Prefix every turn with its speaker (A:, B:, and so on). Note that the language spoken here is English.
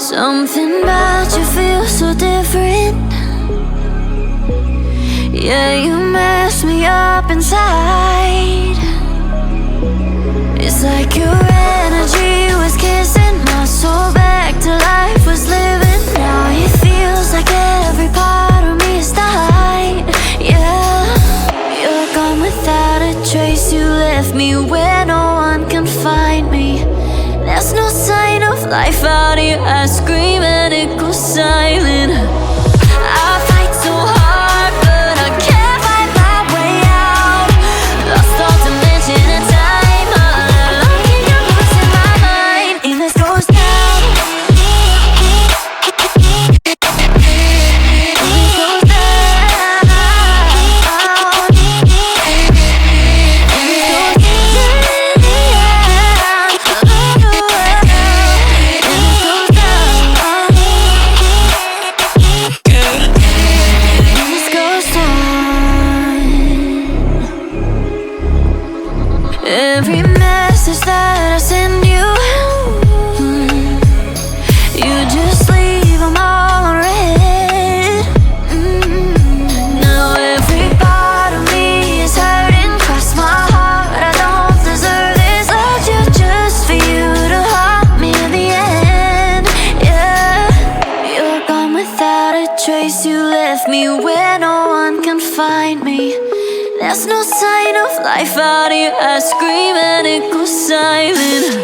A: Something about you feels so different. Yeah, you mess me up inside. It's like your energy was kissing my soul back to life, was living. Now it feels like every part of me is died. Yeah, you're gone without a trace. You left me where no one can find me. There's no sign of life out here. I scream and it goes silent. I fight so hard, but I can't find my way out. Lost all dimension and time. All alone, you're losing my mind. And this goes down. And this goes down. Every message that I send you, you just leave them all unread. Now every part of me is hurting. Cross my heart, I don't deserve this. Loved you just for you to haunt me in the end. Yeah, you're gone without a trace. You left me where no one can find me. There's no sign of life out here. I scream and it goes silent.